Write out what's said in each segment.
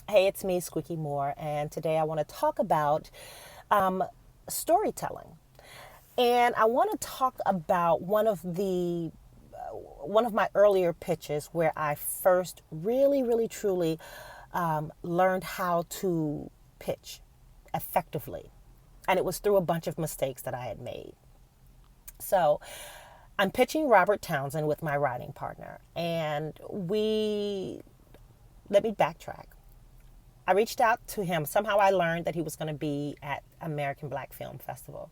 Hey, it's me, Squeaky Moore, and today I want to talk about storytelling. And I want to talk about one of my earlier pitches where I first really, really, truly learned how to pitch effectively, and it was through a bunch of mistakes that I had made. So, I'm pitching Robert Townsend with my writing partner, and we let me backtrack. I reached out to him. Somehow I learned that he was going to be at American Black Film Festival.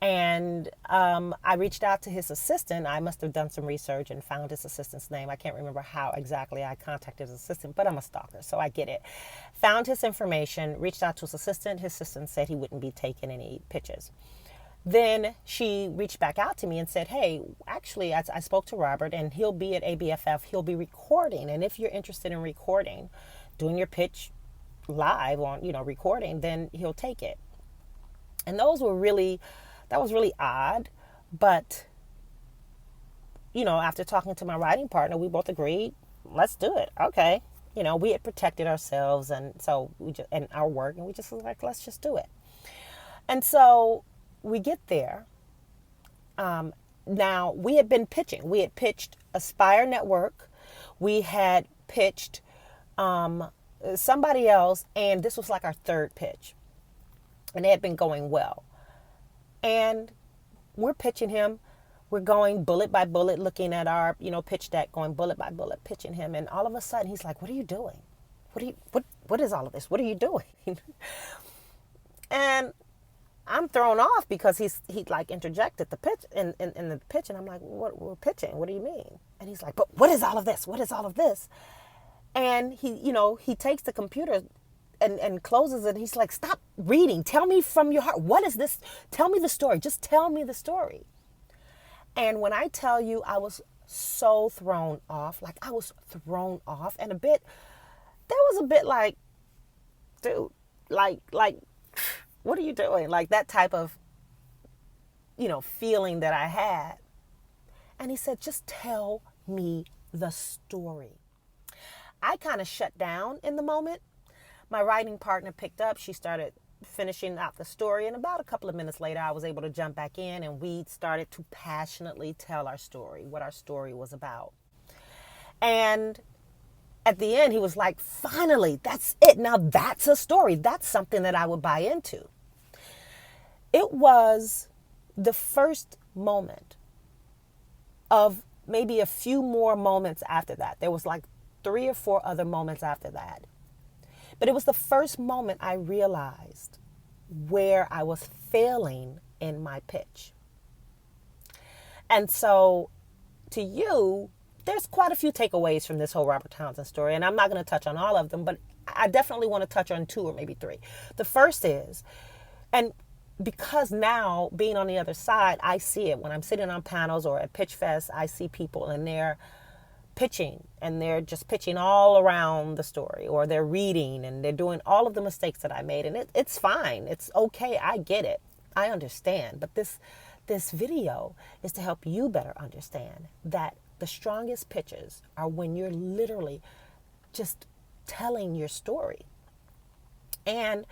And I reached out to his assistant. I must have done some research and found his assistant's name. I can't remember how exactly I contacted his assistant, but I'm a stalker, so I get it. Found his information, reached out to his assistant. His assistant said he wouldn't be taking any pitches. Then she reached back out to me and said, hey, actually, I spoke to Robert and he'll be at ABFF. He'll be recording. And if you're interested in recording, doing your pitch live on, recording, then he'll take it. And that was really odd. But, after talking to my writing partner, we both agreed, let's do it. Okay. We had protected ourselves and so and our work, and we just was like, let's just do it. And so we get there. Now, we had been pitching. We had pitched Aspire Network. We had pitched somebody else, and this was like our third pitch. And it had been going well. And we're pitching him. We're going bullet by bullet, looking at our, pitch deck, going bullet by bullet, pitching him. And all of a sudden, he's like, what are you doing? What is all of this? What are you doing? And I'm thrown off because he like interjected the pitch in the pitch, and I'm like, what, we're pitching? What do you mean? And he's like, but what is all of this? What is all of this? And he takes the computer and closes it. And he's like, stop reading. Tell me from your heart. What is this? Tell me the story. Just tell me the story. And when I tell you, I was so thrown off, and there was a bit like, dude, like, what are you doing? Like that type of, feeling that I had. And he said, just tell me the story. I kind of shut down in the moment. My writing partner picked up. She started finishing out the story. And about a couple of minutes later, I was able to jump back in and we started to passionately tell our story, what our story was about. And at the end, he was like, finally, that's it. Now that's a story. That's something that I would buy into. It was the first moment of maybe a few more moments after that. There was like 3 or 4 other moments after that. But it was the first moment I realized where I was failing in my pitch. And so to you, there's quite a few takeaways from this whole Robert Townsend story. And I'm not going to touch on all of them, but I definitely want to touch on 2 or maybe 3. The first is, and because now being on the other side, I see it when I'm sitting on panels or at Pitch Fest, I see people and they're pitching and they're just pitching all around the story, or they're reading and they're doing all of the mistakes that I made. And it's fine. It's okay. I get it. I understand. But this video is to help you better understand that the strongest pitches are when you're literally just telling your story. And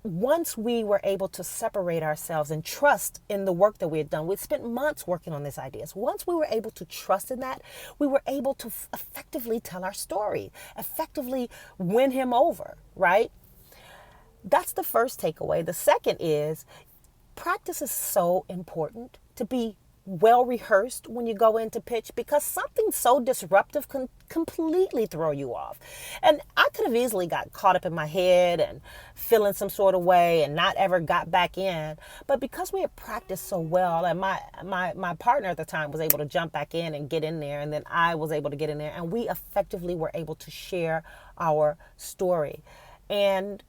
once we were able to separate ourselves and trust in the work that we had done, we'd spent months working on these ideas. Once we were able to trust in that, we were able to effectively tell our story, effectively win him over, right? That's the first takeaway. The second is practice is so important, to be well rehearsed when you go into pitch, because something so disruptive can completely throw you off. And I could have easily got caught up in my head and feeling some sort of way and not ever got back in. But because we had practiced so well, and my partner at the time was able to jump back in and get in there, and then I was able to get in there, and we effectively were able to share our story. And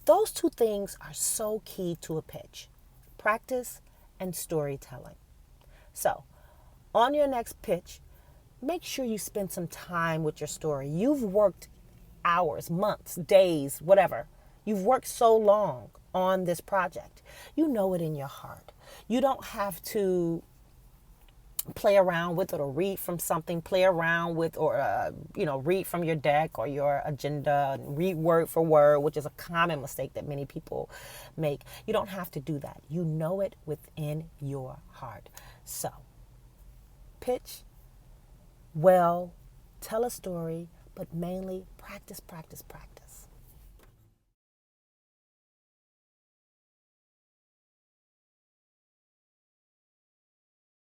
those 2 things are so key to a pitch: practice and storytelling. So, on your next pitch, make sure you spend some time with your story. You've worked hours, months, days, whatever. You've worked so long on this project. You know it in your heart. You don't have to play around with it or read from something, play around with, or, read from your deck or your agenda, read word for word, which is a common mistake that many people make. You don't have to do that. You know it within your heart. So, pitch well, tell a story, but mainly practice, practice, practice.